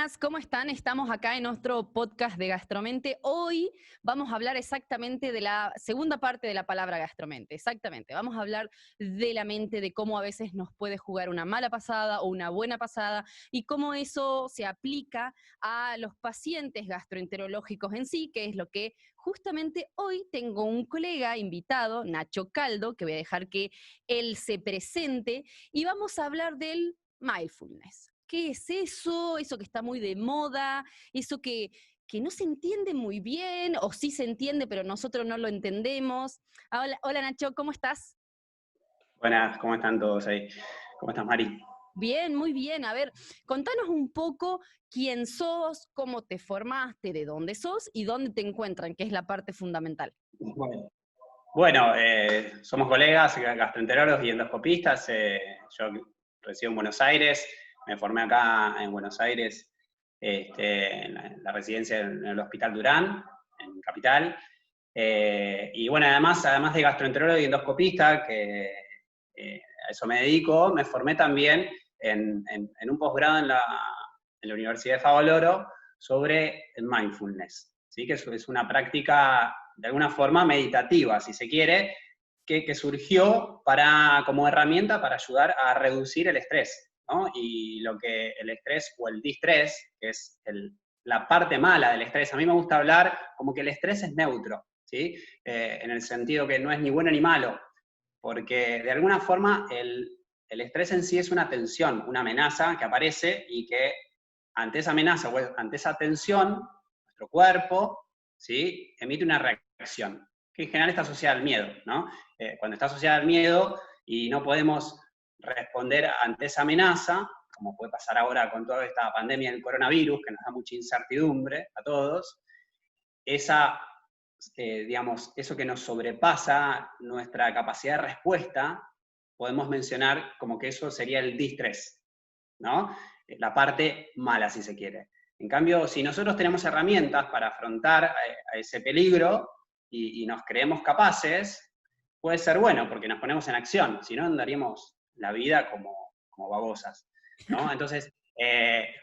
buenas, ¿cómo están? Estamos acá en nuestro podcast de Gastromente. Hoy vamos a hablar exactamente de la segunda parte de la palabra gastromente, exactamente. Vamos a hablar de la mente, de cómo a veces nos puede jugar una mala pasada o una buena pasada y cómo eso se aplica a los pacientes gastroenterológicos en sí, que es lo que justamente hoy tengo un colega invitado, Nacho Caldo, que voy a dejar que él se presente y vamos a hablar del mindfulness. ¿Qué es eso? Eso que está muy de moda, eso que no se entiende muy bien, o sí se entiende, pero nosotros no lo entendemos. Hola Nacho, ¿cómo estás? Buenas, ¿cómo están todos ahí? ¿Cómo estás, Mari? Bien, muy bien. A ver, contanos un poco quién sos, cómo te formaste, de dónde sos y dónde te encuentran, que es la parte fundamental. Bueno, somos colegas, gastroenterólogos y endoscopistas. Yo resido en Buenos Aires, me formé acá en Buenos Aires, en la residencia en el Hospital Durán, en Capital. Y bueno, además de gastroenterólogo y endoscopista, que a eso me dedico, me formé también en un posgrado en la Universidad de Favaloro sobre el mindfulness, ¿sí? Que es una práctica de alguna forma meditativa, si se quiere, que surgió como herramienta para ayudar a reducir el estrés, ¿no? Y lo que el estrés o el distrés, que es la parte mala del estrés, a mí me gusta hablar como que el estrés es neutro, ¿sí? En el sentido que no es ni bueno ni malo, porque de alguna forma el estrés en sí es una tensión, una amenaza que aparece y que ante esa amenaza o ante esa tensión, nuestro cuerpo, ¿sí?, emite una reacción, que en general está asociada al miedo, ¿no? Cuando está asociada al miedo y no podemos responder ante esa amenaza, como puede pasar ahora con toda esta pandemia del coronavirus, que nos da mucha incertidumbre a todos, esa, digamos, eso que nos sobrepasa nuestra capacidad de respuesta, podemos mencionar como que eso sería el distrés, ¿no? La parte mala, si se quiere. En cambio, si nosotros tenemos herramientas para afrontar a ese peligro y nos creemos capaces, puede ser bueno, porque nos ponemos en acción, si no andaríamos la vida como babosas, ¿no? Entonces,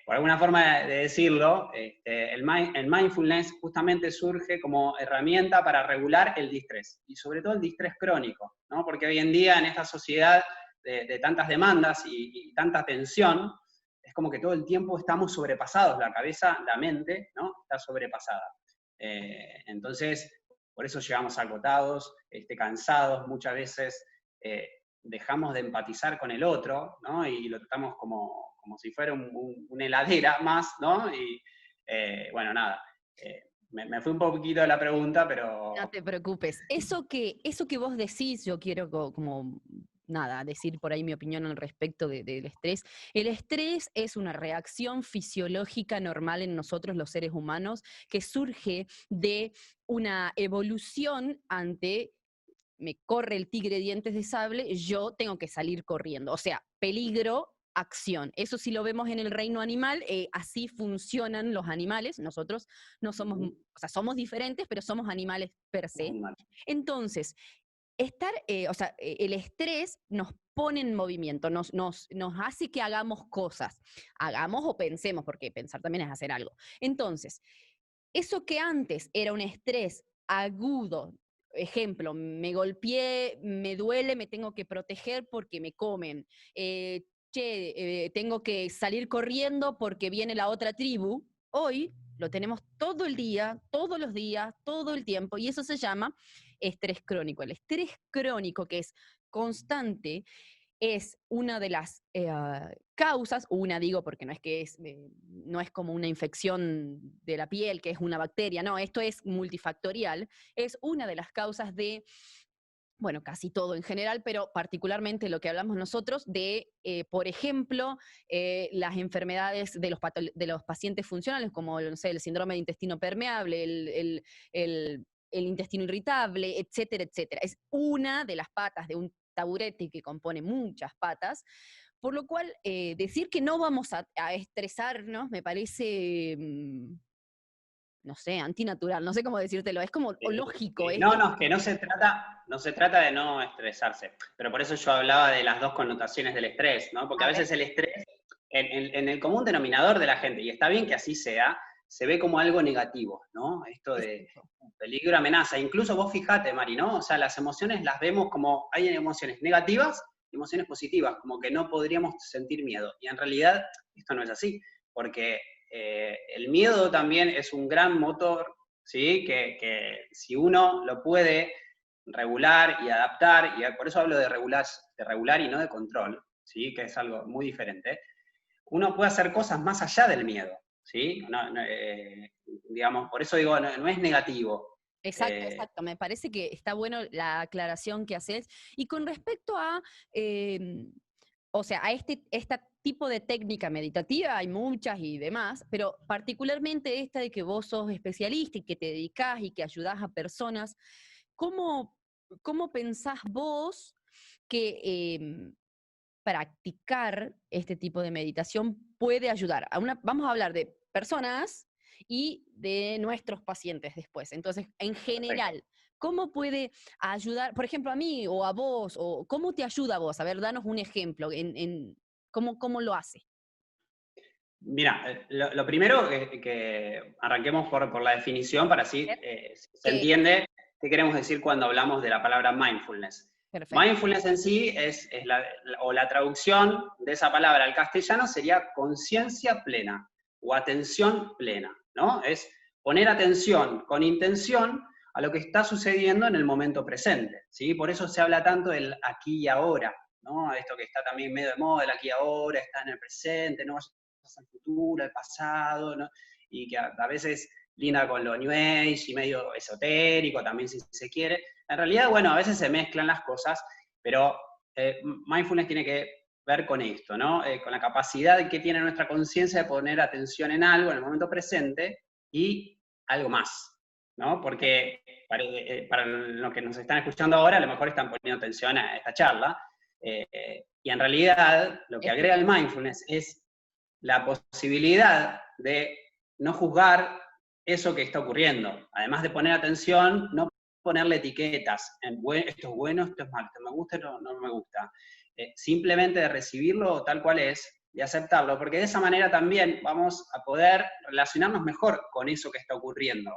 por alguna forma de decirlo, el mindfulness justamente surge como herramienta para regular el distrés, y sobre todo el distrés crónico, ¿no? Porque hoy en día en esta sociedad de tantas demandas y tanta tensión, es como que todo el tiempo estamos sobrepasados, la cabeza, la mente, ¿no?, está sobrepasada. Entonces, por eso llegamos agotados, cansados, muchas veces dejamos de empatizar con el otro, ¿no? Y lo tratamos como si fuera una heladera más, ¿no? Y bueno, nada, me fui un poquito de la pregunta, No pero te preocupes. Eso que vos decís, yo quiero como, nada, decir por ahí mi opinión al respecto del estrés. El estrés es una reacción fisiológica normal en nosotros los seres humanos que surge de una evolución ante me corre el tigre de dientes de sable, yo tengo que salir corriendo. O sea, peligro, acción. Eso sí lo vemos en el reino animal, así funcionan los animales. Nosotros no somos, o sea, somos diferentes, pero somos animales per los se. animales. Entonces, o sea, el estrés nos pone en movimiento, nos hace que hagamos cosas, hagamos o pensemos, porque pensar también es hacer algo. Entonces, eso que antes era un estrés agudo, ejemplo, me golpeé, me duele, me tengo que proteger porque me comen. Tengo que salir corriendo porque viene la otra tribu. Hoy lo tenemos todo el día, todos los días, todo el tiempo, y eso se llama estrés crónico. El estrés crónico, que es constante, es una de las causas, una digo porque no es como una infección de la piel, que es una bacteria, no, esto es multifactorial, es una de las causas de, bueno, casi todo en general, pero particularmente lo que hablamos nosotros de, por ejemplo, las enfermedades de los pacientes funcionales, como no sé, el síndrome de intestino permeable, el intestino irritable, etcétera, etcétera. Es una de las patas de un taburete que compone muchas patas, por lo cual decir que no vamos a estresarnos me parece, no sé, antinatural, no sé cómo decírtelo, es como lógico, No, no, es que no se trata de no estresarse, pero por eso yo hablaba de las dos connotaciones del estrés, ¿no? Porque a a ver, veces el estrés en el común denominador de la gente, y está bien que así sea, se ve como algo negativo, ¿no? Esto de peligro, amenaza. Incluso vos fijate, Mari, ¿no? O sea, las emociones las vemos como, hay emociones negativas y emociones positivas, como que no podríamos sentir miedo. Y en realidad esto no es así, porque el miedo también es un gran motor, ¿sí? Que si uno lo puede regular y adaptar, y por eso hablo de regular y no de control, ¿sí? Que es algo muy diferente, uno puede hacer cosas más allá del miedo, ¿sí? Digamos, por eso digo, no es negativo. Exacto, exacto. Me parece que está bueno la aclaración que haces. Y con respecto a, o sea, a este tipo de técnica meditativa, hay muchas y demás, pero particularmente esta de que vos sos especialista y que te dedicás y que ayudás a personas, ¿cómo, cómo pensás vos que practicar este tipo de meditación puede ayudar? Vamos a hablar de personas y de nuestros pacientes después. Entonces, en Perfecto. general, ¿cómo puede ayudar, por ejemplo, a mí o a vos, o cómo te ayuda a vos? A ver, danos un ejemplo, cómo lo hace. Mira, lo primero que arranquemos por la definición para así se ¿Qué? entiende qué queremos decir cuando hablamos de la palabra mindfulness. Perfecto. Mindfulness en sí o la traducción de esa palabra al castellano sería conciencia plena o atención plena, ¿no? Es poner atención con intención a lo que está sucediendo en el momento presente, ¿sí? Por eso se habla tanto del aquí y ahora, ¿no? Esto que está también medio de moda, el aquí y ahora, está en el presente, ¿no? Al futuro, al pasado, ¿no? Y que a veces linda con lo New Age y medio esotérico también si se quiere. En realidad, bueno, a veces se mezclan las cosas, pero mindfulness tiene que ver con esto, ¿no? Con la capacidad que tiene nuestra conciencia de poner atención en algo en el momento presente y algo más, ¿no? Porque para los que nos están escuchando ahora, a lo mejor están poniendo atención a esta charla, y en realidad lo que agrega el mindfulness es la posibilidad de no juzgar eso que está ocurriendo. Además de poner atención, no ponerle etiquetas, esto es bueno, esto es malo, esto me gusta, esto no me gusta. Simplemente de recibirlo tal cual es, de aceptarlo, porque de esa manera también vamos a poder relacionarnos mejor con eso que está ocurriendo,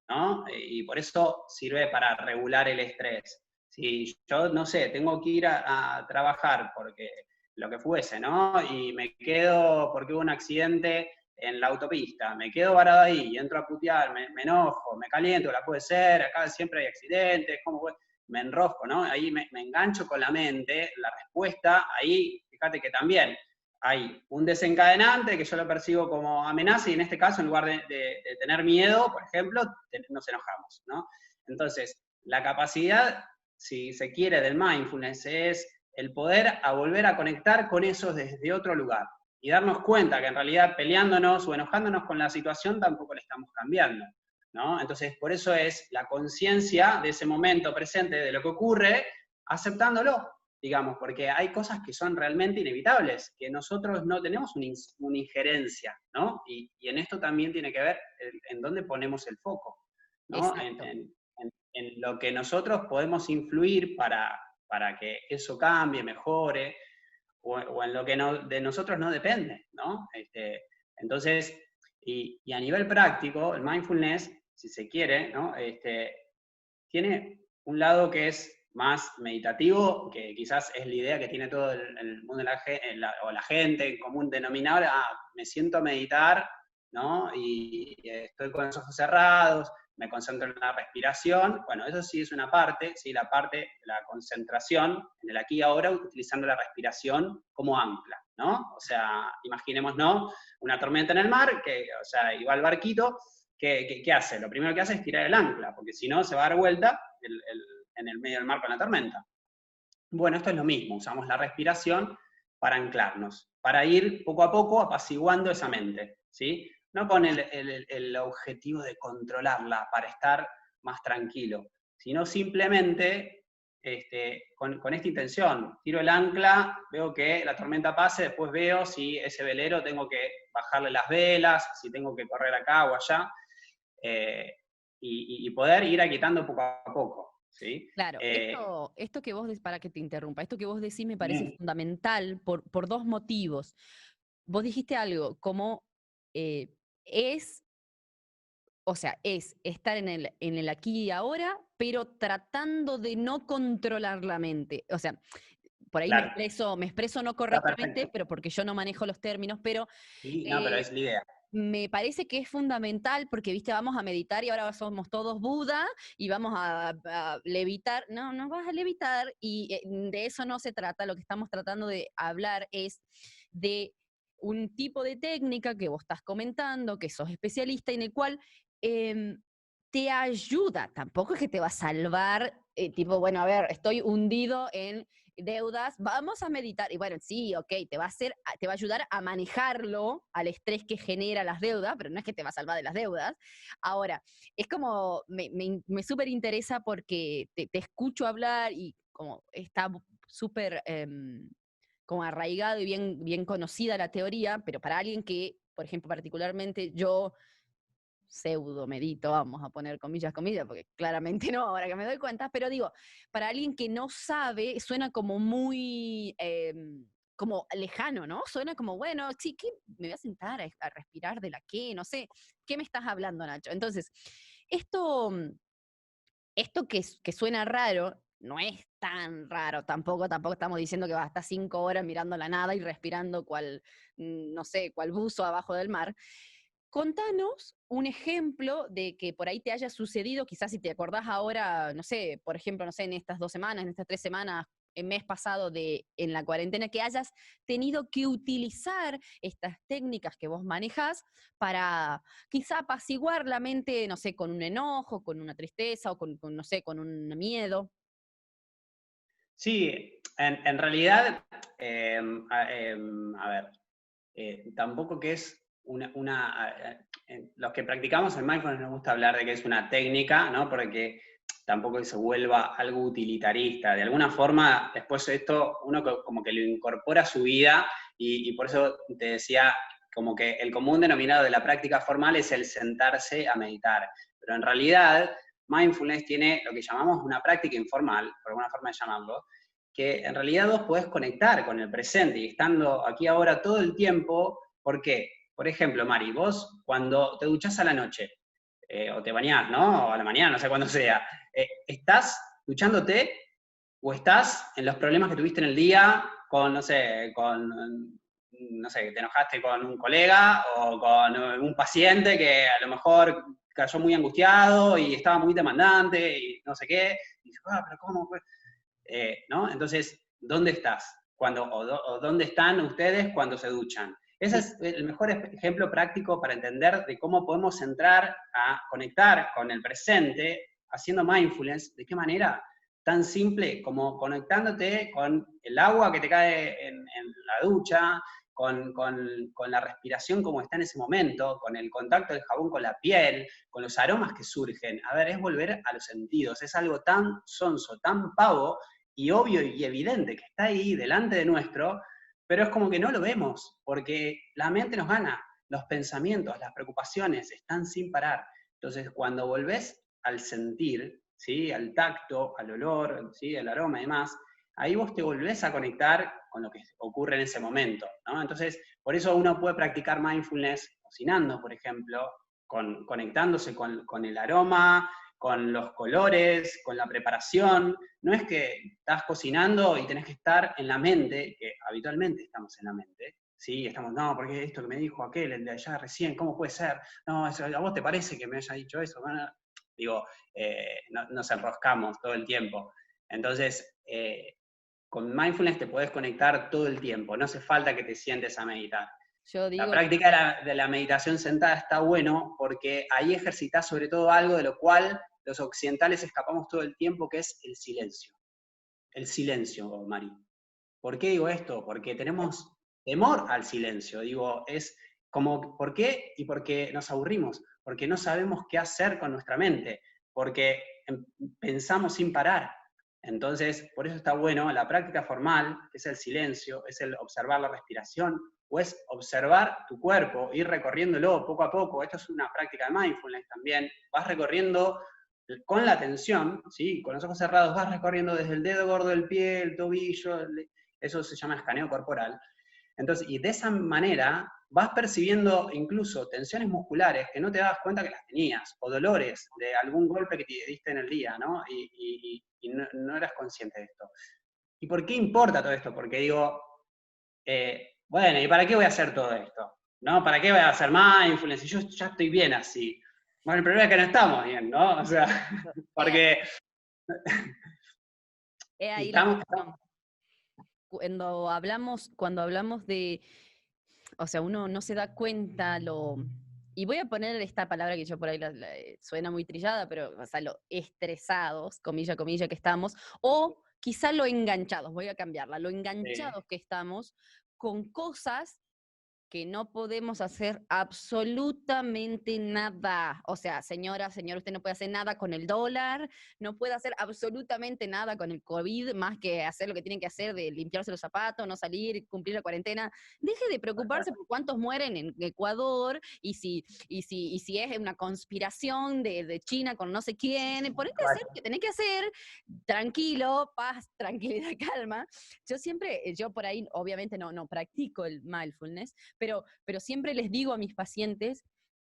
¿no? Y por eso sirve para regular el estrés. Si yo, no sé, tengo que ir a trabajar porque lo que fuese, ¿no? Y me quedo porque hubo un accidente en la autopista, me quedo varado ahí y entro a putear, me enojo, me caliento, la puede ser, acá siempre hay accidentes, ¿cómo fue? Me enrosco, ¿no? Ahí me engancho con la mente, la respuesta, ahí, fíjate que también hay un desencadenante que yo lo percibo como amenaza y en este caso, en lugar de tener miedo, por ejemplo, nos enojamos, ¿no? Entonces, la capacidad, si se quiere, del mindfulness es el poder a volver a conectar con eso desde otro lugar y darnos cuenta que en realidad peleándonos o enojándonos con la situación tampoco le estamos cambiando, ¿no? Entonces, por eso es la conciencia de ese momento presente, de lo que ocurre, aceptándolo, digamos, porque hay cosas que son realmente inevitables, que nosotros no tenemos una injerencia, ¿no? Y en esto también tiene que ver en dónde ponemos el foco, ¿no? Exacto. En lo que nosotros podemos influir para que eso cambie, mejore, o en lo que de nosotros no depende, ¿no? Entonces, y a nivel práctico, el mindfulness, si se quiere, ¿no? Tiene un lado que es más meditativo, que quizás es la idea que tiene todo el mundo o la gente en común denominador, me siento a meditar, ¿no? Y estoy con los ojos cerrados, me concentro en la respiración, bueno, eso sí es una parte, ¿sí? La parte, la concentración en el aquí y ahora, utilizando la respiración como ancla, ¿no? O sea, imaginemos, ¿no? Una tormenta en el mar, o sea, iba al barquito, ¿qué hace? Lo primero que hace es tirar el ancla, porque si no se va a dar vuelta en el medio del mar con la tormenta. Bueno, esto es lo mismo, usamos la respiración para anclarnos, para ir poco a poco apaciguando esa mente, ¿sí? No con el objetivo de controlarla para estar más tranquilo, sino simplemente con esta intención. Tiro el ancla, veo que la tormenta pase, después veo si ese velero tengo que bajarle las velas, si tengo que correr acá o allá, y poder ir aquietando poco a poco, ¿sí? Claro, esto que vos, para que te interrumpa, esto que vos decís me parece Bien. fundamental por dos motivos. vos dijiste algo como eh, es, o sea, es estar en el aquí y ahora, pero tratando de no controlar la mente. O sea, por ahí Claro, me expreso no está correctamente, perfecto. pero porque yo no manejo los términos, pero Sí, no, pero eh, es la idea. me parece que es fundamental porque, viste, vamos a meditar y ahora somos todos Buda y vamos a levitar. No, no vas a levitar y de eso no se trata. Lo que estamos tratando de hablar es de un tipo de técnica que vos estás comentando, que sos especialista, y en el cual te ayuda. Tampoco es que te va a salvar, tipo, bueno, a ver, estoy hundido en deudas, vamos a meditar. Y bueno, sí, ok, te va a ayudar a manejarlo, al estrés que genera las deudas, pero no es que te va a salvar de las deudas. Ahora, es como, me súper interesa porque te escucho hablar y como está súper como arraigado y bien conocida la teoría, pero para alguien que, por ejemplo, particularmente yo pseudo medito, vamos a poner comillas, comillas, porque claramente no, ahora que me doy cuenta, pero digo, para alguien que no sabe, suena como muy, como lejano, ¿no? Suena como, bueno, sí, ¿qué? Me voy a sentar a respirar de la qué, no sé, ¿qué me estás hablando, Nacho? Entonces, esto, esto que suena raro, no es tan raro tampoco estamos diciendo que va a estar 5 horas mirando la nada y respirando cual, no sé, cual buzo abajo del mar. Contanos un ejemplo de que por ahí te haya sucedido, quizás si te acordás ahora, no sé, por ejemplo, no sé, en estas 2 semanas, en estas 3 semanas, el mes pasado en la cuarentena, que hayas tenido que utilizar estas técnicas que vos manejás para quizá apaciguar la mente, no sé, con un enojo, con una tristeza o no sé, con un miedo. Sí, en realidad, a ver, tampoco que es los que practicamos el mindfulness nos gusta hablar de que es una técnica, ¿no? Porque tampoco que se vuelva algo utilitarista. De alguna forma, después esto uno como que lo incorpora a su vida y por eso te decía como que el común denominador de la práctica formal es el sentarse a meditar. Pero en realidad, mindfulness tiene lo que llamamos una práctica informal, por alguna forma de llamarlo, que en realidad vos podés conectar con el presente y estando aquí ahora todo el tiempo. ¿Por qué? Por ejemplo, Mari, vos cuando te duchás a la noche, o te bañás, ¿no? O a la mañana, no sé cuándo sea, ¿estás duchándote o estás en los problemas que tuviste en el día con, no sé, no sé, te enojaste con un colega o con un paciente que a lo mejor cayó muy angustiado y estaba muy demandante y no sé qué, y dices, pero ¿cómo fue? ¿No? Entonces, ¿dónde estás? O dónde están ustedes cuando se duchan. Ese Sí. es el mejor ejemplo práctico para entender de cómo podemos entrar a conectar con el presente haciendo mindfulness. ¿De qué manera? Tan simple como conectándote con el agua que te cae en la ducha, con la respiración como está en ese momento, con el contacto del jabón con la piel, con los aromas que surgen. A ver, es volver a los sentidos. Es algo tan sonso, tan pavo, y obvio y evidente que está ahí delante de nuestro, pero es como que no lo vemos, porque la mente nos gana, los pensamientos, las preocupaciones están sin parar. Entonces, cuando volvés al sentir, ¿sí? Al tacto, al olor, ¿sí? Al aroma y demás, ahí vos te volvés a conectar con lo que ocurre en ese momento, ¿no? Entonces, por eso uno puede practicar mindfulness cocinando, por ejemplo, conectándose con el aroma, con los colores, con la preparación. No es que estás cocinando y tenés que estar en la mente, que habitualmente estamos en la mente, ¿sí? Estamos, no, porque esto que me dijo aquel, el de allá recién, ¿cómo puede ser? No, ¿a vos te parece que me haya dicho eso? Bueno, digo, nos enroscamos todo el tiempo. Entonces, con mindfulness te podés conectar todo el tiempo, no hace falta que te sientes a meditar. Yo La digo que práctica de la meditación sentada está bueno porque ahí ejercitas sobre todo algo de lo cual los occidentales escapamos todo el tiempo, que es el silencio. El silencio, Mari. ¿Por qué digo esto? Porque tenemos temor al silencio. Digo, es como, ¿por qué? Y porque nos aburrimos, porque no sabemos qué hacer con nuestra mente, porque pensamos sin parar. Entonces, por eso está bueno la práctica formal, que es el silencio, es el observar la respiración, o es observar tu cuerpo, ir recorriéndolo poco a poco. Esto es una práctica de mindfulness también. Vas recorriendo con la atención, ¿sí? Con los ojos cerrados, vas recorriendo desde el dedo gordo del pie, el tobillo, eso se llama escaneo corporal. Entonces, y de esa manera vas percibiendo incluso tensiones musculares que no te das cuenta que las tenías, o dolores de algún golpe que te diste en el día, ¿no? Y no eras consciente de esto. ¿Y por qué importa todo esto? Porque digo, bueno, ¿y para qué voy a hacer todo esto? ¿No? ¿Para qué voy a hacer mindfulness? Si yo ya estoy bien así. Bueno, el problema es que no estamos bien, ¿no? O sea, porque He ahí la estamos, cuestión. Cuando hablamos de, o sea, uno no se da cuenta y voy a poner esta palabra que yo por ahí suena muy trillada, pero, o sea, lo estresados, comilla, comilla, que estamos, o quizá lo enganchados, voy a cambiarla, lo enganchados que estamos con cosas que no podemos hacer absolutamente nada. O sea, señora, señor, usted no puede hacer nada con el dólar, no puede hacer absolutamente nada con el COVID, más que hacer lo que tienen que hacer de limpiarse los zapatos, no salir, cumplir la cuarentena. Deje de preocuparse por cuántos mueren en Ecuador y si es una conspiración de China con no sé quién. Ponete a hacer lo que tenés que hacer, tranquilo, paz, tranquilidad, calma. Yo por ahí obviamente no practico el mindfulness, pero siempre les digo a mis pacientes,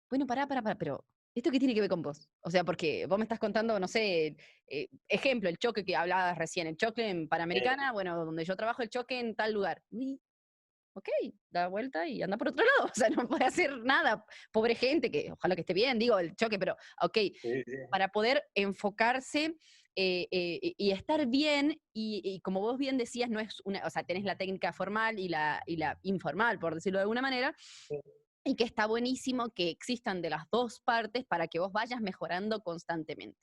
bueno, pará, pero ¿esto qué tiene que ver con vos? O sea, porque vos me estás contando, no sé, ejemplo, el choque que hablabas recién, el choque en Panamericana, bueno, donde yo trabajo, el choque en tal lugar. Y, ok, da vuelta y anda por otro lado, o sea, no puede hacer nada. Pobre gente, que ojalá que esté bien, digo, el choque, pero ok, para poder enfocarse y estar bien, y como vos bien decías, no es una, o sea, tenés la técnica formal y la informal, por decirlo de alguna manera, y que está buenísimo que existan de las dos partes para que vos vayas mejorando constantemente.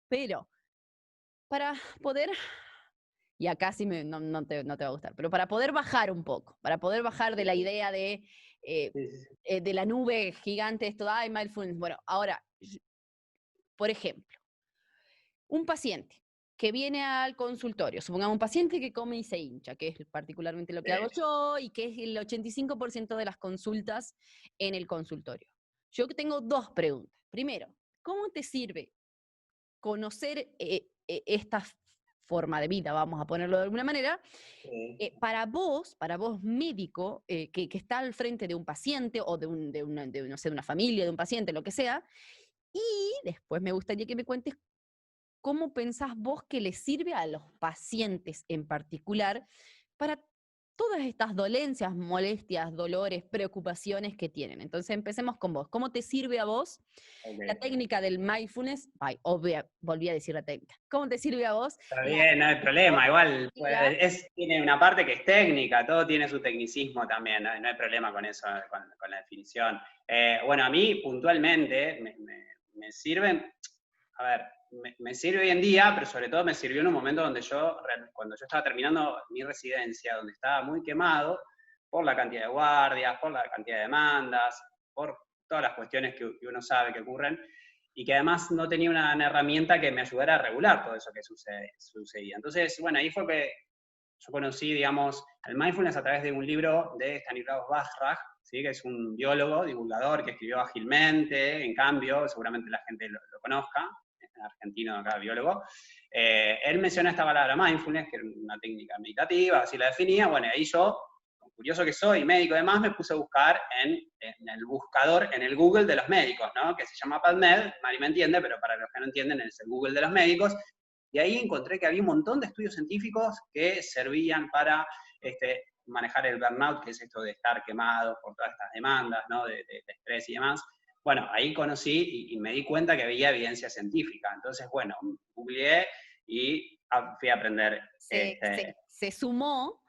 Pero para poder, y acá sí no te va a gustar, pero para poder bajar un poco, para poder bajar de la idea eh, de la nube gigante, esto, ay, mindfulness, bueno, ahora, por ejemplo, un paciente que viene al consultorio, supongamos un paciente que come y se hincha, que es particularmente lo que hago yo y que es el 85% de las consultas en el consultorio. Yo tengo dos preguntas. Primero, ¿cómo te sirve conocer esta forma de vida, vamos a ponerlo de alguna manera, para vos médico, que está al frente de un paciente o no sé, de una familia, de un paciente, lo que sea? Y después me gustaría que me cuentes cómo pensás vos que le sirve a los pacientes en particular para todas estas dolencias, molestias, dolores, preocupaciones que tienen. Entonces empecemos con vos. ¿Cómo te sirve a vos la técnica del mindfulness? Ay, volví a decir la técnica. ¿Cómo te sirve a vos? Está bien, no hay problema. Igual La- tiene una parte que es técnica, todo tiene su tecnicismo también, no hay problema con eso, con la definición. Bueno, a mí puntualmente me sirven, a ver, me sirve hoy en día, pero sobre todo me sirvió en un momento cuando yo estaba terminando mi residencia, donde estaba muy quemado por la cantidad de guardias, por la cantidad de demandas, por todas las cuestiones que uno sabe que ocurren, y que además no tenía una herramienta que me ayudara a regular todo eso que sucedía. Entonces, bueno, ahí fue que yo conocí, digamos, el mindfulness a través de un libro de Stanislav Bajraj, ¿sí? Que es un biólogo, divulgador, que escribió ágilmente, en cambio, seguramente la gente lo conozca, es argentino acá, biólogo. Él menciona esta palabra mindfulness, que era una técnica meditativa, así la definía. Bueno, ahí yo, curioso que soy, médico además, me puse a buscar en el buscador, en el Google de los médicos, ¿no? Que se llama PubMed, Mari me entiende, pero para los que no entienden es el Google de los médicos, y ahí encontré que había un montón de estudios científicos que servían para manejar el burnout, que es esto de estar quemado por todas estas demandas, ¿no? de estrés y demás. Bueno, ahí conocí y me di cuenta que había evidencia científica. Entonces, bueno, googleé y fui a aprender. Se sumó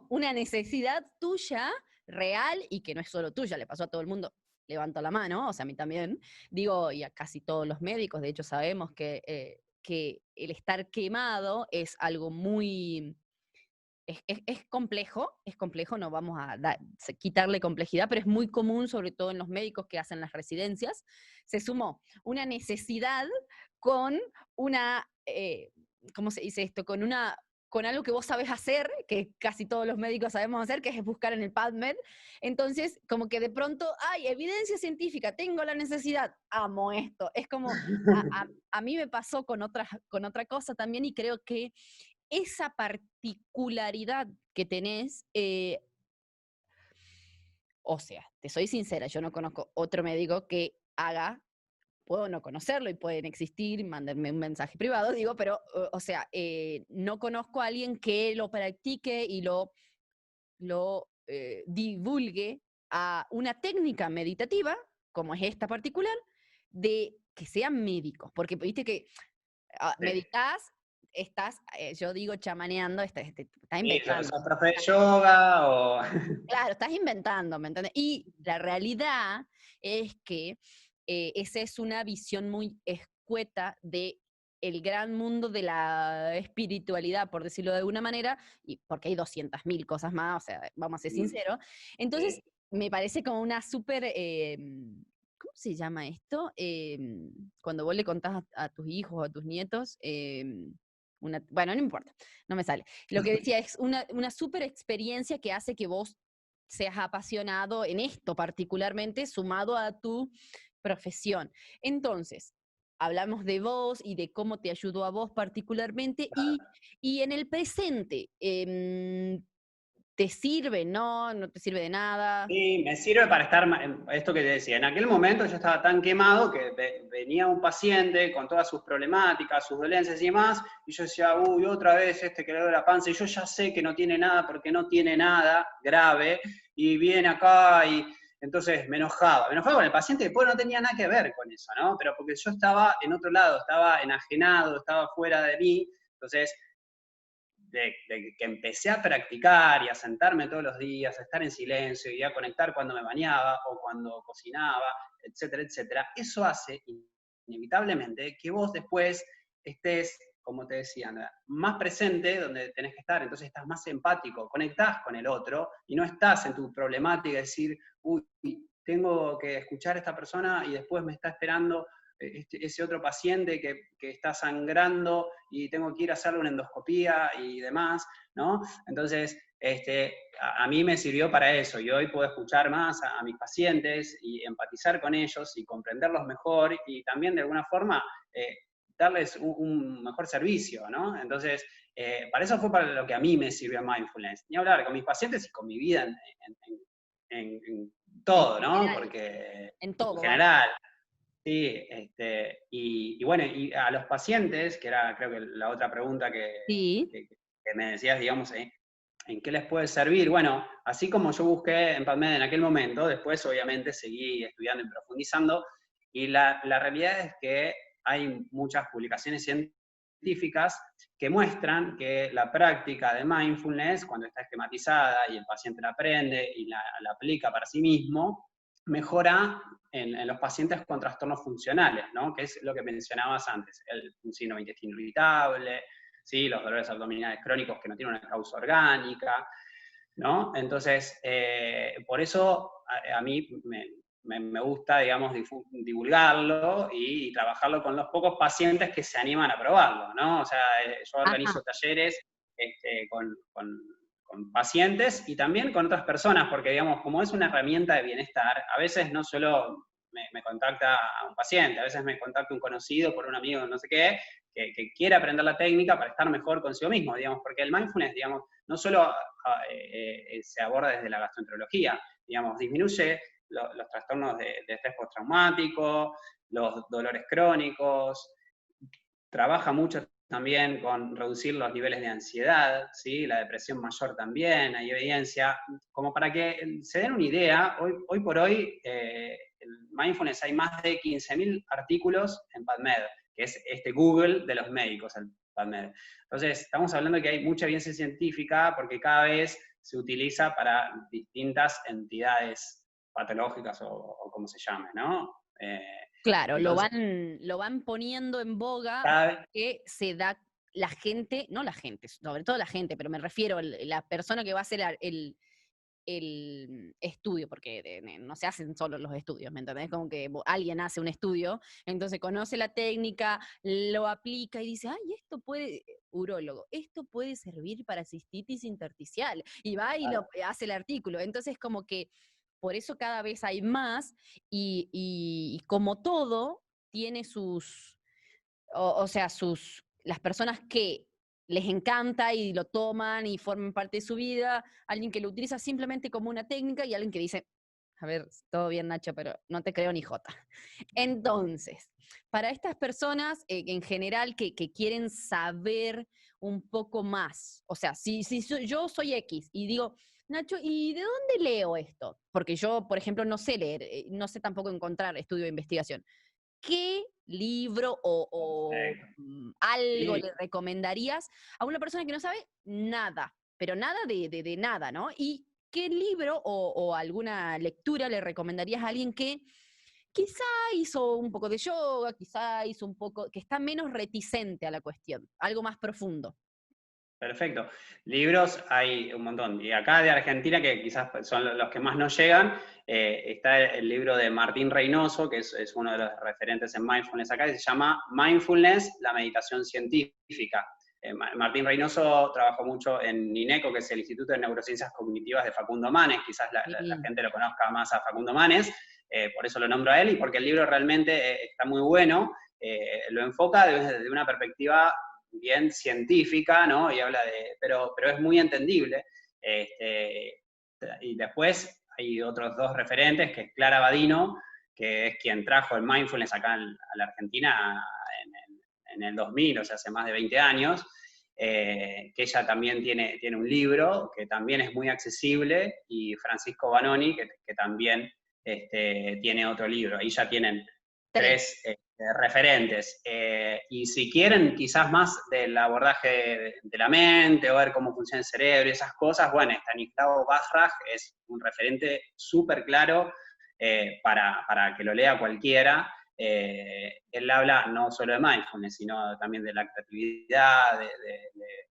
una necesidad tuya real y que no es solo tuya, le pasó a todo el mundo. Levanto la mano, o sea, a mí también. Digo, y a casi todos los médicos, de hecho sabemos que el estar quemado es algo muy... Es complejo, no vamos a quitarle complejidad, pero es muy común, sobre todo en los médicos que hacen las residencias. Se sumó una necesidad con una, ¿cómo se dice esto? Con algo que vos sabés hacer, que casi todos los médicos sabemos hacer, que es buscar en el PubMed. Entonces, como que de pronto, hay evidencia científica, tengo la necesidad, amo esto. Es como, a mí me pasó con otra cosa también, y creo que esa particularidad que tenés O sea, te soy sincera, yo no conozco otro médico que haga, puedo no conocerlo y pueden existir, mándenme un mensaje privado, digo, pero, o sea, no conozco a alguien que lo practique y lo divulgue a una técnica meditativa, como es esta particular, de que sean médicos, porque viste que Sí. meditas, estás, yo digo chamaneando, estás Sí, inventando. sos profe de yoga o... Claro, estás inventando, ¿me entiendes? Y la realidad es que esa es una visión muy escueta de el gran mundo de la espiritualidad, por decirlo de alguna manera, y porque hay 200.000 cosas más, o sea, vamos a ser sinceros. Entonces, Sí. me parece como una súper, ¿cómo se llama esto? Cuando vos le contás a tus hijos o a tus nietos, bueno, no importa, no me sale. Lo que decía es una súper experiencia que hace que vos seas apasionado en esto particularmente, sumado a tu profesión. Entonces, hablamos de vos y de cómo te ayudó a vos particularmente y en el presente, ¿te sirve? ¿No? ¿No te sirve de nada? Sí, me sirve para estar, esto que te decía, en aquel momento yo estaba tan quemado que venía un paciente con todas sus problemáticas, sus dolencias y demás, y yo decía, uy, otra vez este que le duele la panza, y yo ya sé que no tiene nada porque no tiene nada grave, y viene acá y entonces me enojaba con el paciente que después no tenía nada que ver con eso, ¿no? Pero porque yo estaba en otro lado, estaba enajenado, estaba fuera de mí, entonces de que empecé a practicar y a sentarme todos los días, a estar en silencio y a conectar cuando me bañaba o cuando cocinaba, etcétera, etcétera, eso hace inevitablemente que vos después estés, como te decía, más presente donde tenés que estar, entonces estás más empático, conectás con el otro y no estás en tu problemática, decir, uy, tengo que escuchar a esta persona y después me está esperando ese otro paciente que está sangrando y tengo que ir a hacerle una endoscopía y demás, ¿no? Entonces, a mí me sirvió para eso y hoy puedo escuchar más a mis pacientes y empatizar con ellos y comprenderlos mejor y también de alguna forma darles un mejor servicio, ¿no? Entonces, para eso fue para lo que a mí me sirvió mindfulness. Ni hablar con mis pacientes y con mi vida en En todo, ¿no? general, Porque en en todo, vamos. general, sí, y bueno, y a los pacientes, que era creo que la otra pregunta Sí, que me decías, digamos, ¿en qué les puede servir? Bueno, así como yo busqué en PubMed en aquel momento, después obviamente seguí estudiando y profundizando, y la realidad es que hay muchas publicaciones científicas que muestran que la práctica de mindfulness, cuando está esquematizada y el paciente la aprende y la aplica para sí mismo, mejora en los pacientes con trastornos funcionales, ¿no? Que es lo que mencionabas antes, un síndrome de intestino irritable, ¿sí? Los dolores abdominales crónicos que no tienen una causa orgánica, ¿no? Entonces, por eso a mí me gusta, digamos, divulgarlo y trabajarlo con los pocos pacientes que se animan a probarlo, ¿no? O sea, yo ajá, organizo talleres con pacientes y también con otras personas, porque, digamos, como es una herramienta de bienestar, a veces no solo me contacta a un paciente, a veces me contacta un conocido por un amigo, no sé qué, que quiere aprender la técnica para estar mejor consigo mismo, digamos, porque el mindfulness, digamos, no solo se aborda desde la gastroenterología, digamos, disminuye los trastornos de estrés postraumático, los dolores crónicos, trabaja mucho también con reducir los niveles de ansiedad, ¿sí? La depresión mayor también, hay evidencia. Como para que se den una idea, hoy por hoy, el mindfulness hay más de 15.000 artículos en PubMed, que es este Google de los médicos, el PubMed. Entonces, estamos hablando de que hay mucha evidencia científica porque cada vez se utiliza para distintas entidades patológicas o como se llame, ¿no? claro, Entonces, lo van poniendo en boga cada vez, porque se da la gente, no la gente, sobre todo la gente, pero me refiero a la persona que va a hacer el estudio, porque no se hacen solo los estudios, ¿me entendés? Como que alguien hace un estudio, entonces conoce la técnica, lo aplica y dice, ay, esto puede, urólogo, esto puede servir para cistitis intersticial, y va y lo hace el artículo. Entonces, como que por eso cada vez hay más, y como todo, tiene sus, o sea, las personas que les encanta y lo toman y forman parte de su vida, alguien que lo utiliza simplemente como una técnica y alguien que dice, A ver, todo bien, Nacho, pero no te creo ni jota. Entonces, para estas personas en general que quieren saber un poco más, o sea, yo soy X y digo, Nacho, ¿y de dónde leo esto? Porque yo, por ejemplo, no sé leer, no sé tampoco encontrar estudio de investigación. ¿Qué libro algo Sí, le recomendarías a una persona que no sabe nada, pero nada de nada, ¿no? ¿Y qué libro o alguna lectura le recomendarías a alguien que quizá hizo un poco de yoga, quizá hizo un poco, que está menos reticente a la cuestión, algo más profundo? perfecto. Libros hay un montón. Y acá de Argentina, que quizás son los que más nos llegan, está el libro de Martín Reynoso, que es uno de los referentes en mindfulness acá, que se llama Mindfulness, la meditación científica. Martín Reynoso trabajó mucho en INECO, que es el Instituto de Neurociencias Cognitivas de Facundo Manes, quizás la Sí. gente lo conozca más a Facundo Manes, por eso lo nombro a él, y porque el libro realmente está muy bueno, lo enfoca desde una perspectiva bien científica, ¿no? Y habla pero es muy entendible. Y después hay otros dos referentes, que es Clara Badino, que es quien trajo el mindfulness acá a la Argentina en el 2000, o sea, hace más de 20 años, que ella también tiene un libro que también es muy accesible, y Francisco Banoni, que también tiene otro libro. Ahí ya tienen Tres. tres referentes. Y si quieren quizás más del abordaje de la mente, o ver cómo funciona el cerebro y esas cosas, bueno, Stanislao Bajraj es un referente súper claro para que lo lea cualquiera. Él habla no solo de mindfulness, sino también de la creatividad,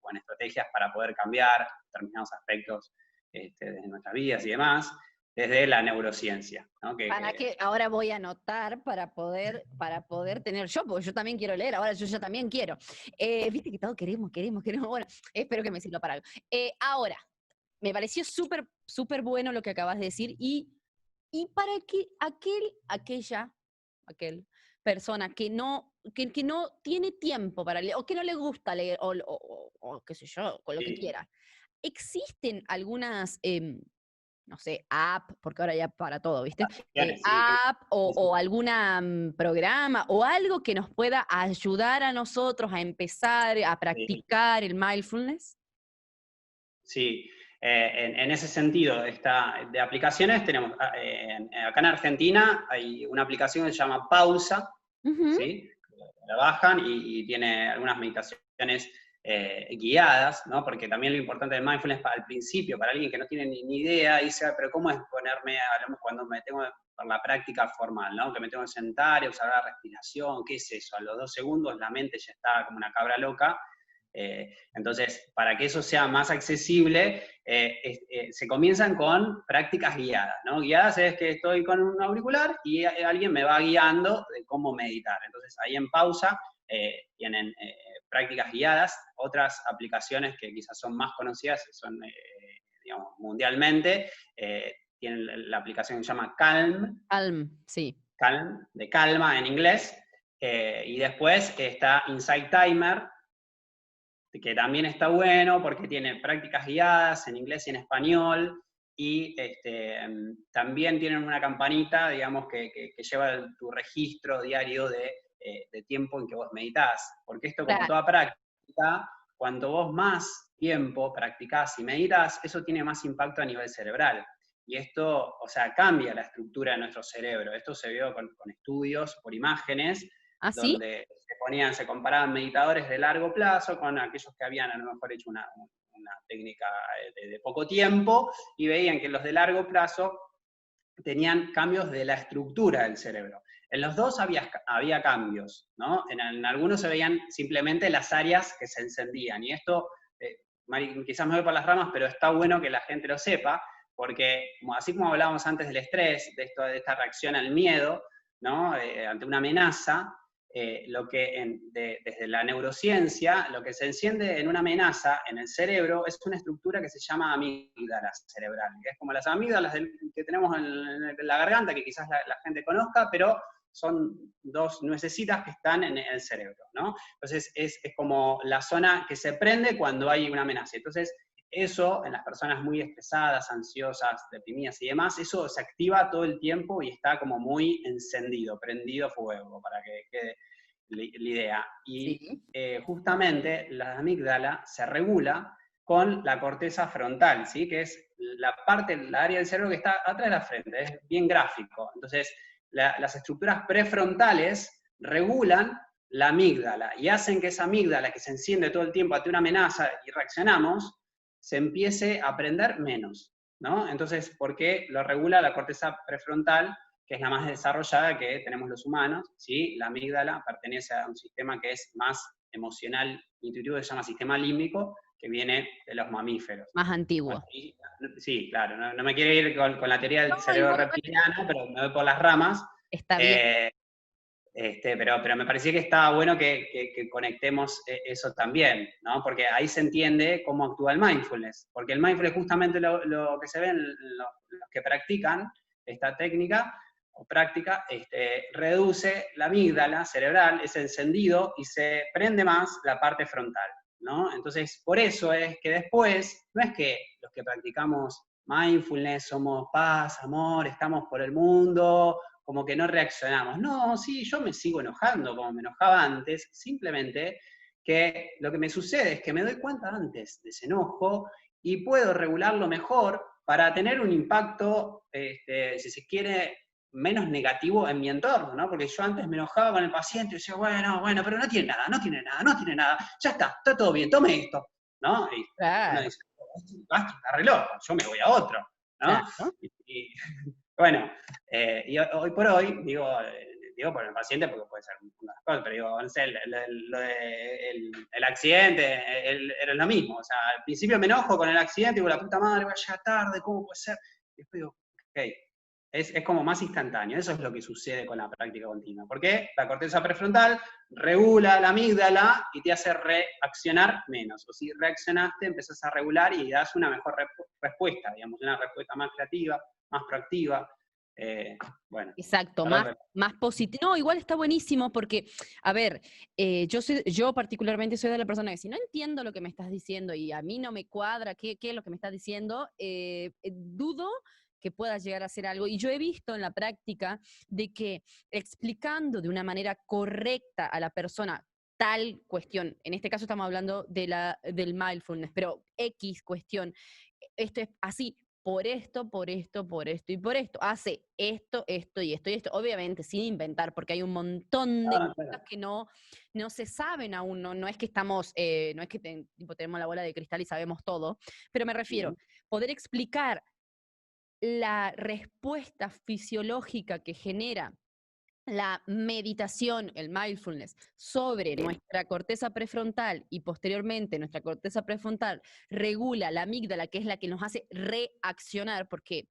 bueno, estrategias para poder cambiar determinados aspectos de nuestras vidas y demás, desde la neurociencia, ¿no? Para que ahora voy a anotar para poder tener yo, porque yo también quiero leer, ahora yo ya también quiero. Viste que todos queremos. Bueno, espero que me sirva para algo. Ahora, me pareció súper, súper bueno lo que acabas de decir y para que aquel persona que no tiene tiempo para leer o que no le gusta leer o qué sé yo, con lo que Sí, quiera, ¿existen algunas no sé, app, porque ahora ya para todo, ¿viste? sí, App o alguna programa o algo que nos pueda ayudar a nosotros a empezar a sí, practicar el mindfulness. sí. En ese sentido, de aplicaciones tenemos, acá en Argentina hay una aplicación que se llama Pausa, Ujú. ¿sí? La bajan y tiene algunas meditaciones guiadas, ¿no? Porque también lo importante del mindfulness al principio, para alguien que no tiene ni idea, dice, pero ¿cómo es ponerme, cuando me tengo por la práctica formal, ¿no? Que me tengo que sentar y observar la respiración, ¿qué es eso? A los 2 segundos la mente ya está como una cabra loca. Entonces, para que eso sea más accesible, se comienzan con prácticas guiadas, ¿no? Guiadas es que estoy con un auricular y alguien me va guiando de cómo meditar. Entonces, ahí en Pausa tienen prácticas guiadas. Otras aplicaciones que quizás son más conocidas, son, digamos, mundialmente, tienen la aplicación que se llama Calm, Calm, sí. Calm, de calma en inglés, y después está Insight Timer, que también está bueno porque tiene prácticas guiadas en inglés y en español, y también tienen una campanita, digamos, que lleva tu registro diario de tiempo en que vos meditás. Porque esto, como Claro. toda práctica, cuanto vos más tiempo practicás y meditas, eso tiene más impacto a nivel cerebral. Y esto, o sea, cambia la estructura de nuestro cerebro. Esto se vio con estudios por imágenes, ¿Ah, sí? donde se comparaban meditadores de largo plazo con aquellos que habían a lo mejor hecho una técnica de poco tiempo, y veían que los de largo plazo tenían cambios de la estructura del cerebro. En los dos había cambios, ¿no? En algunos se veían simplemente las áreas que se encendían, y esto, quizás me voy por las ramas, pero está bueno que la gente lo sepa, porque así como hablábamos antes del estrés, de esta reacción al miedo, ¿no? Ante una amenaza, desde la neurociencia, lo que se enciende en una amenaza en el cerebro es una estructura que se llama amígdala cerebral, que es como las amígdalas que tenemos en la garganta, que quizás la gente conozca, pero son dos nuecesitas que están en el cerebro, ¿no? Entonces es como la zona que se prende cuando hay una amenaza. Entonces eso en las personas muy estresadas, ansiosas, deprimidas y demás, eso se activa todo el tiempo y está como muy encendido, prendido fuego, para que quede la idea. Y Sí. justamente la amígdala se regula con la corteza frontal, ¿sí? Que es la parte, la área del cerebro que está atrás de la frente, es bien gráfico. Entonces, las estructuras prefrontales regulan la amígdala y hacen que esa amígdala que se enciende todo el tiempo ante una amenaza y reaccionamos, se empiece a prender menos, ¿no? Entonces, ¿por qué lo regula la corteza prefrontal, que es la más desarrollada que tenemos los humanos? ¿Sí? La amígdala pertenece a un sistema que es más emocional, intuitivo, que se llama sistema límbico, que viene de los mamíferos. Más Bueno, antiguo. sí, claro, no me quiero ir con la teoría del No, cerebro igual reptiliano, pero me voy por las ramas. está bien. Eh, pero me parecía que estaba bueno que conectemos eso también, ¿no? Porque ahí se entiende cómo actúa el mindfulness. Porque el mindfulness justamente lo que se ve en los que practican esta técnica o práctica, reduce la amígdala cerebral, ese encendido, y se prende más la parte frontal, ¿no? Entonces, por eso es que después, no es que los que practicamos mindfulness somos paz, amor, estamos por el mundo, como que no reaccionamos. No, sí, yo me sigo enojando como me enojaba antes, simplemente que lo que me sucede es que me doy cuenta antes de ese enojo y puedo regularlo mejor para tener un impacto, si se quiere, menos negativo en mi entorno, ¿no? Porque yo antes me enojaba con el paciente y decía, bueno, pero no tiene nada, ya está todo bien, tome esto, ¿no? Y uno Claro, dice, está re loco, yo me voy a otro, ¿no? claro. Y, bueno, y hoy por hoy, digo por el paciente porque puede ser una cosa, pero digo, no sé, el accidente era lo mismo. O sea, al principio me enojo con el accidente, digo, la puta madre, voy a llegar tarde, ¿cómo puede ser? Y después digo, ok, es como más instantáneo. Eso es lo que sucede con la práctica continua. Porque la corteza prefrontal regula la amígdala y te hace reaccionar menos. O si reaccionaste, empezás a regular y das una mejor respuesta, digamos, una respuesta más creativa, más proactiva. Bueno, Exacto, perdón. más positivo. No, igual está buenísimo porque, a ver, yo particularmente soy de la persona que si no entiendo lo que me estás diciendo y a mí no me cuadra qué es lo que me estás diciendo, dudo que pueda llegar a hacer algo. Y yo he visto en la práctica de que explicando de una manera correcta a la persona tal cuestión, en este caso estamos hablando del mindfulness, pero X cuestión, esto es así, por esto, por esto, por esto y por esto. Hace esto, esto y esto y esto. Obviamente sin inventar, porque hay un montón de cosas que no se saben aún. No es que estamos, no es que tipo, tenemos la bola de cristal y sabemos todo, pero me refiero, poder explicar la respuesta fisiológica que genera la meditación, el mindfulness, sobre nuestra corteza prefrontal y posteriormente nuestra corteza prefrontal regula la amígdala, que es la que nos hace reaccionar, porque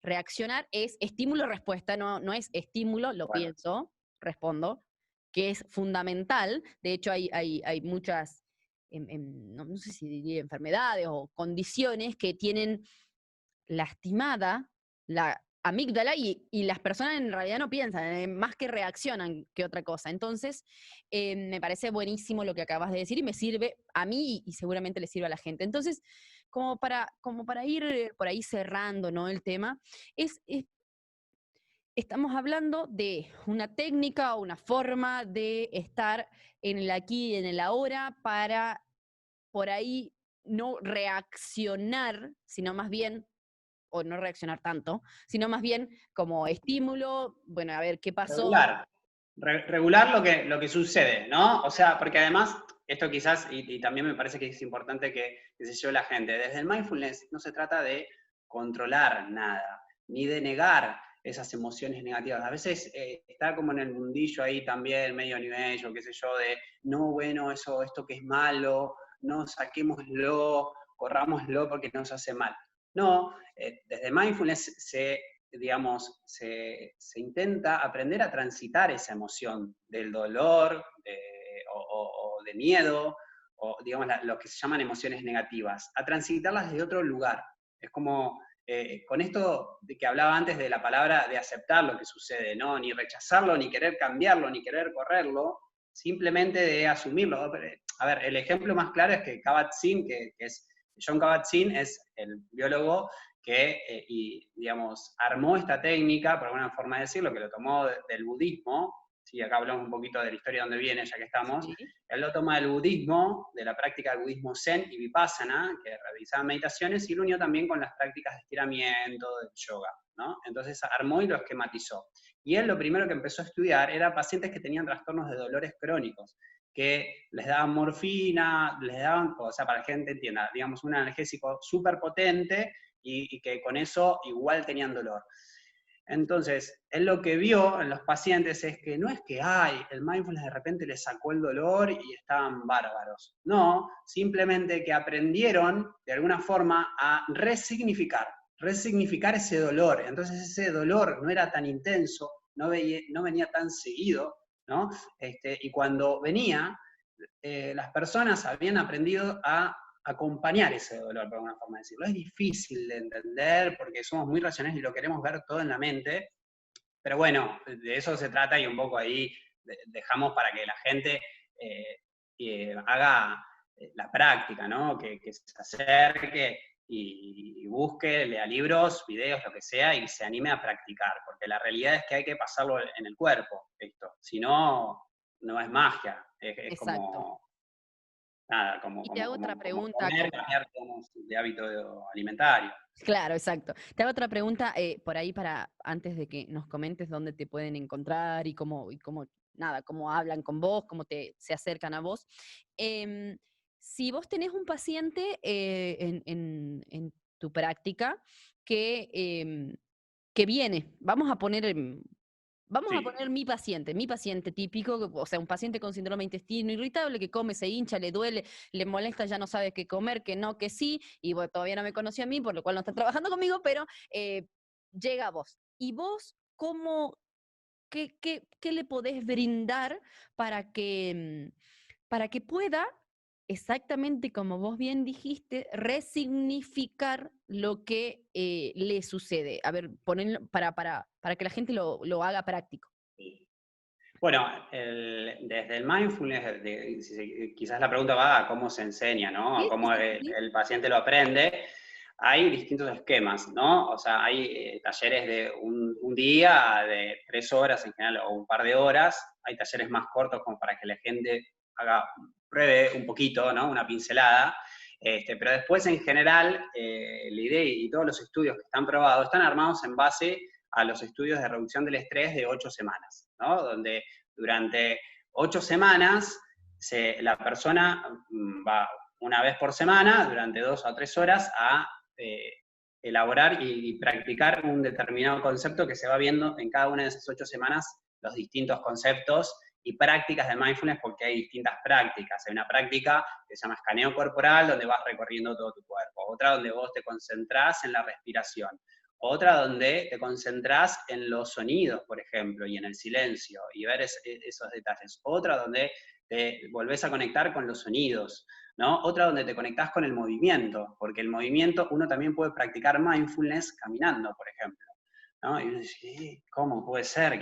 reaccionar es estímulo-respuesta, no es estímulo, lo Bueno, pienso, respondo, que es fundamental. De hecho, hay muchas, no sé si diría enfermedades o condiciones que tienen lastimada la amígdala y las personas en realidad no piensan, más que reaccionan que otra cosa. Entonces, me parece buenísimo lo que acabas de decir y me sirve a mí y seguramente le sirve a la gente. Entonces, como para ir por ahí cerrando, ¿no? El tema, estamos hablando de una técnica o una forma de estar en el aquí y en el ahora para por ahí no reaccionar, sino más bien o no reaccionar tanto, sino más bien como estímulo, bueno, a ver qué pasó. regular. Regular lo que sucede, ¿no? O sea, porque además, esto quizás, y también me parece que es importante que se lleve la gente, desde el mindfulness no se trata de controlar nada, ni de negar esas emociones negativas. A veces está como en el mundillo ahí también, medio nivel, o qué sé yo, de, no, bueno, esto que es malo, no saquémoslo, corrámoslo porque nos hace mal. No, desde mindfulness digamos, se intenta aprender a transitar esa emoción del dolor o de miedo, o digamos lo que se llaman emociones negativas, a transitarlas desde otro lugar. Es como, con esto de que hablaba antes de la palabra de aceptar lo que sucede, ¿no? Ni rechazarlo, ni querer cambiarlo, ni querer correrlo, simplemente de asumirlo. A ver, el ejemplo más claro es que Kabat-Zinn, que es John Kabat-Zinn es el biólogo que, digamos, armó esta técnica, por alguna forma de decirlo, que lo tomó del budismo. Sí, acá hablamos un poquito de la historia de dónde viene, ya que estamos. Sí. Él lo toma del budismo, de la práctica del budismo Zen y Vipassana, que realizaban meditaciones, y lo unió también con las prácticas de estiramiento, del yoga, ¿no? Entonces armó y lo esquematizó. Y él lo primero que empezó a estudiar era pacientes que tenían trastornos de dolores crónicos, que les daban morfina, les daban, o sea, para que la gente entienda, digamos, un analgésico súper potente y que con eso igual tenían dolor. Entonces, él lo que vio en los pacientes es que no es que, ay, el mindfulness de repente les sacó el dolor y estaban bárbaros. No, simplemente que aprendieron de alguna forma a resignificar ese dolor. Entonces ese dolor no era tan intenso, no venía tan seguido, ¿no? Y cuando venía, las personas habían aprendido a acompañar ese dolor, por alguna forma de decirlo. Es difícil de entender porque somos muy racionales y lo queremos ver todo en la mente, pero bueno, de eso se trata y un poco ahí dejamos para que la gente haga la práctica, ¿no? Que se acerque y busque, lea libros, videos, lo que sea, y se anime a practicar, porque la realidad es que hay que pasarlo en el cuerpo, esto. Si no, no es magia, es Exacto. como nada, como, Y te como, hago otra como, como pregunta, comer, cambiar digamos, de hábito alimentario. claro, exacto. Te hago otra pregunta por ahí para antes de que nos comentes dónde te pueden encontrar nada, cómo hablan con vos, se acercan a vos. Em, si vos tenés un paciente en tu práctica que viene, vamos a Sí. poner mi paciente típico, o sea, un paciente con síndrome de intestino irritable que come, se hincha, le duele, le molesta, ya no sabe qué comer, que no, que sí, y bueno, todavía no me conoció a mí, por lo cual no está trabajando conmigo, pero llega a vos. ¿Y vos qué le podés brindar para para que pueda, exactamente como vos bien dijiste, resignificar lo que le sucede? A ver, ponerlo para que la gente lo haga práctico. Sí. Bueno, desde el mindfulness, quizás la pregunta va a cómo se enseña, ¿no? A Sí, sí, cómo sí, sí, sí. el paciente lo aprende. Hay distintos esquemas, ¿no? O sea, hay talleres de un día, de 3 horas en general, o un par de horas. Hay talleres más cortos como para que la gente pruebe un poquito, ¿no? Una pincelada. Pero después, en general, la idea y todos los estudios que están probados están armados en base a los estudios de reducción del estrés de 8 semanas, ¿no? Donde durante 8 semanas la persona va una vez por semana, durante 2 o 3 horas, a elaborar y practicar un determinado concepto que se va viendo en cada una de esas 8 semanas, los distintos conceptos y prácticas de mindfulness, porque hay distintas prácticas. Hay una práctica que se llama escaneo corporal, donde vas recorriendo todo tu cuerpo. Otra donde vos te concentrás en la respiración. Otra donde te concentrás en los sonidos, por ejemplo, y en el silencio, y ver esos detalles. Otra donde te volvés a conectar con los sonidos, ¿no? Otra donde te conectás con el movimiento, porque el movimiento uno también puede practicar mindfulness caminando, por ejemplo, ¿no? Y uno dice, ¿cómo puede ser?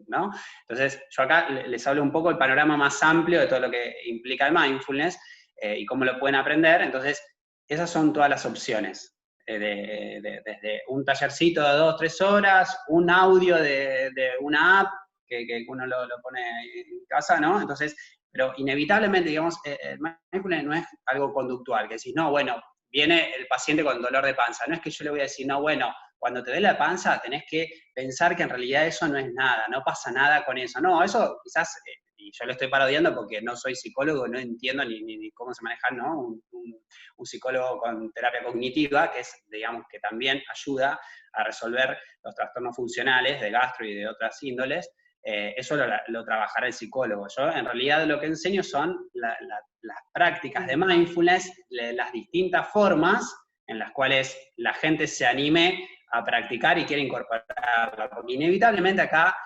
¿No? Entonces, yo acá les hablo un poco del panorama más amplio de todo lo que implica el mindfulness y cómo lo pueden aprender. Entonces, esas son todas las opciones. Desde un tallercito de 2 o 3 horas, un audio de una app que uno lo pone en casa, ¿no? Entonces, pero inevitablemente, digamos, el mindfulness no es algo conductual, que decís, no, bueno, viene el paciente con dolor de panza. No es que yo le voy a decir, no, bueno, cuando te dé la panza tenés que pensar que en realidad eso no es nada, no pasa nada con eso. No, eso quizás, y yo lo estoy parodiando porque no soy psicólogo, no entiendo ni cómo se maneja, ¿no? Un psicólogo con terapia cognitiva, que es, digamos, que también ayuda a resolver los trastornos funcionales de gastro y de otras índoles. Eso lo trabajará el psicólogo. Yo en realidad lo que enseño son las prácticas de mindfulness, las distintas formas en las cuales la gente se anime a practicar y quiere incorporarla. Porque inevitablemente acá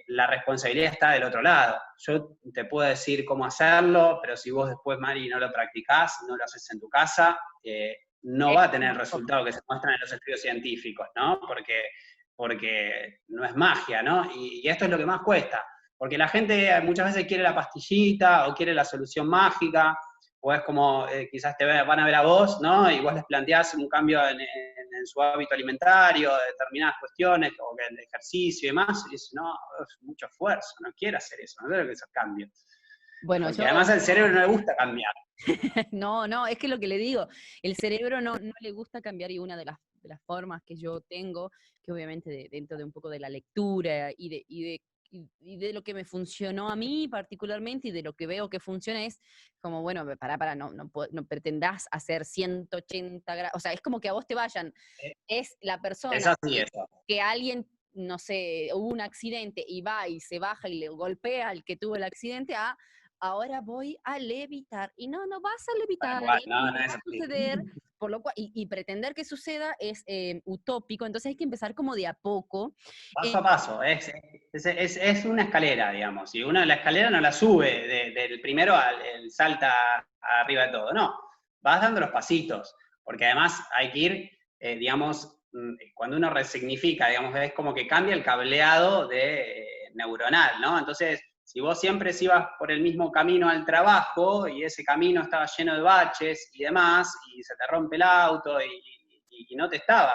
la responsabilidad está del otro lado. Yo te puedo decir cómo hacerlo, pero si vos después, Mari, no lo practicás, no lo haces en tu casa, no va a tener el resultado que se muestran en los estudios científicos, ¿no? Porque no es magia, ¿no? Y esto es lo que más cuesta, porque la gente muchas veces quiere la pastillita o quiere la solución mágica, o es como quizás van a ver a vos, ¿no? Y vos les planteás un cambio en su hábito alimentario, determinadas cuestiones, o que el ejercicio y demás, y dice, no, es mucho esfuerzo, no quiero hacer eso, no quiero que esos cambios. Bueno, Porque además al cerebro no le gusta cambiar. No, es que lo que le digo, el cerebro no le gusta cambiar y una de las formas que yo tengo, que obviamente dentro de un poco de la lectura y de lo que me funcionó a mí particularmente y de lo que veo que funciona es como, bueno, no pretendás hacer 180 grados, o sea, es como que a vos te vayan, es la persona Es así eso. que alguien, no sé, hubo un accidente y va y se baja y le golpea al que tuvo el accidente, ahora voy a levitar. Y no vas a levitar, Igual, y no, no no va es a así. suceder, por lo cual, y pretender que suceda es utópico, entonces hay que empezar como de a poco. Paso a paso, es una escalera, digamos, y uno la escalera no la sube del primero al salta arriba de todo, no, vas dando los pasitos, porque además hay que ir, digamos, cuando uno resignifica, digamos, es como que cambia el cableado neuronal, ¿no? Entonces, si vos siempre ibas por el mismo camino al trabajo y ese camino estaba lleno de baches y demás, y se te rompe el auto y no te estaba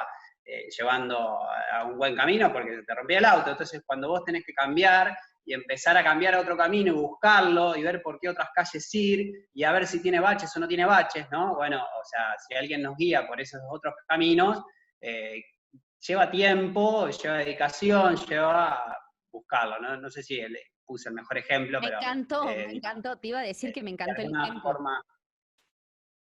llevando a un buen camino porque se te rompía el auto. Entonces, cuando vos tenés que cambiar y empezar a cambiar a otro camino y buscarlo y ver por qué otras calles ir y a ver si tiene baches o no tiene baches, ¿no? Bueno, o sea, si alguien nos guía por esos otros caminos, lleva tiempo, lleva dedicación, lleva buscarlo, ¿no? No sé si puse el mejor ejemplo, Me pero... encantó, te iba a decir que me de encantó el alguna ejemplo. forma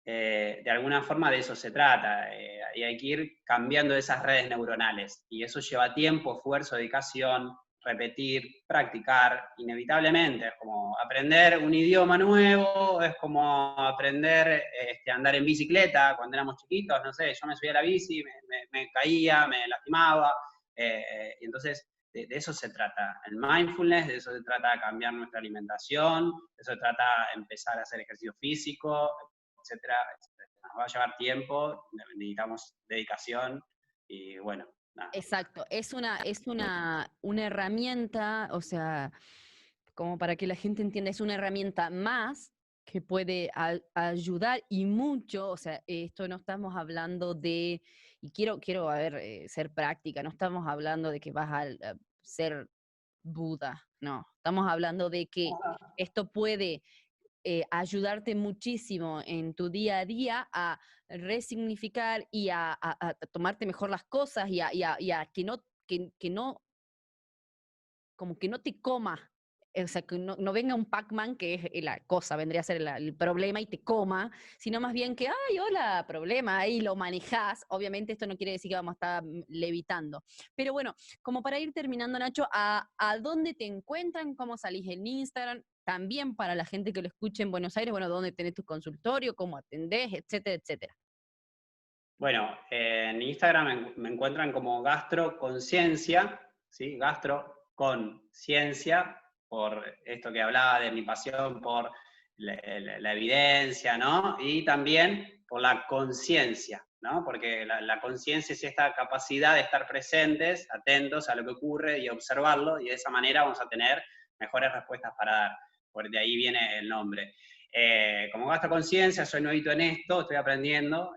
de alguna forma de eso se trata, y hay que ir cambiando esas redes neuronales, y eso lleva tiempo, esfuerzo, dedicación, repetir, practicar, inevitablemente, es como aprender un idioma nuevo, es como aprender a andar en bicicleta cuando éramos chiquitos, no sé, yo me subía a la bici, me caía, me lastimaba, y entonces de eso se trata el mindfulness, de eso se trata cambiar nuestra alimentación, de eso se trata empezar a hacer ejercicio físico, etcétera, etcétera. Nos va a llevar tiempo, necesitamos dedicación y bueno, nada. Exacto, es una herramienta, o sea, como para que la gente entienda, es una herramienta más que puede ayudar y mucho, o sea, esto no estamos hablando de, y quiero a ver, ser práctica, no estamos hablando de que vas a ser Buda, no, estamos hablando de que esto puede ayudarte muchísimo en tu día a día a resignificar y a tomarte mejor las cosas y a que no, como que no te coma, o sea, que no venga un Pac-Man, que es la cosa, vendría a ser el problema y te coma, sino más bien que, ay, hola, problema, ahí lo manejás. Obviamente esto no quiere decir que vamos a estar levitando. Pero bueno, como para ir terminando, Nacho, ¿a dónde te encuentran? ¿Cómo salís en Instagram? También para la gente que lo escuche en Buenos Aires, bueno, ¿dónde tenés tu consultorio? ¿Cómo atendés? Etcétera, etcétera. Bueno, en Instagram me encuentran como gastroconciencia, ¿sí? Gastro con ciencia, por esto que hablaba de mi pasión por la evidencia, ¿no? Y también por la conciencia, ¿no? Porque la conciencia es esta capacidad de estar presentes, atentos a lo que ocurre y observarlo, y de esa manera vamos a tener mejores respuestas para dar. Por de ahí viene el nombre. Como gasto conciencia, soy nuevito en esto, estoy aprendiendo,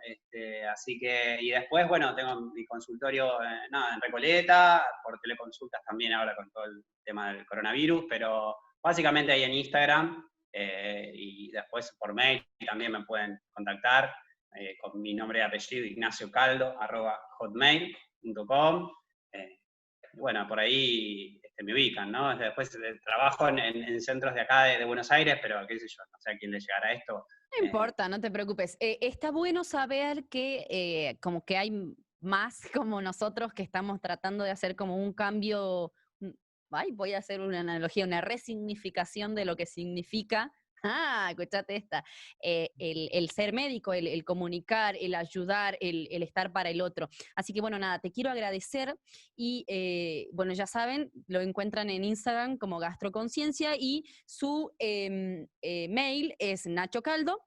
así que, y después, bueno, tengo mi consultorio en Recoleta, por teleconsultas también ahora con todo el tema del coronavirus, pero básicamente ahí en Instagram, y después por mail también me pueden contactar con mi nombre y apellido, ignaciocaldo@hotmail.com. Bueno, por ahí me ubican, ¿no? Después trabajo en centros de acá de Buenos Aires, pero qué sé yo, no sé a quién le llegará esto. No importa, no te preocupes. Está bueno saber que como que hay más como nosotros que estamos tratando de hacer como un cambio, ay, voy a hacer una analogía, una resignificación de lo que significa. Escuchate esta, el ser médico, el comunicar, el ayudar, el estar para el otro. Así que bueno, nada, te quiero agradecer y bueno, ya saben, lo encuentran en Instagram como Gastroconciencia y su mail es Nacho Caldo.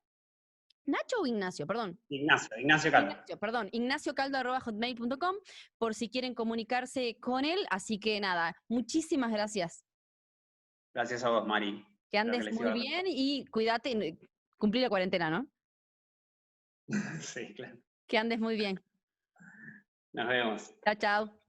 Nacho o Ignacio, perdón. Ignacio Caldo. Ignacio, perdón, ignaciocaldo@hotmail.com por si quieren comunicarse con él. Así que nada, muchísimas gracias. Gracias a vos, Mari. Que Espero que andes les muy sirva. bien y cuídate. Cumplí la cuarentena, ¿no? Sí, claro. Que andes muy bien. Nos vemos. Chao, chao.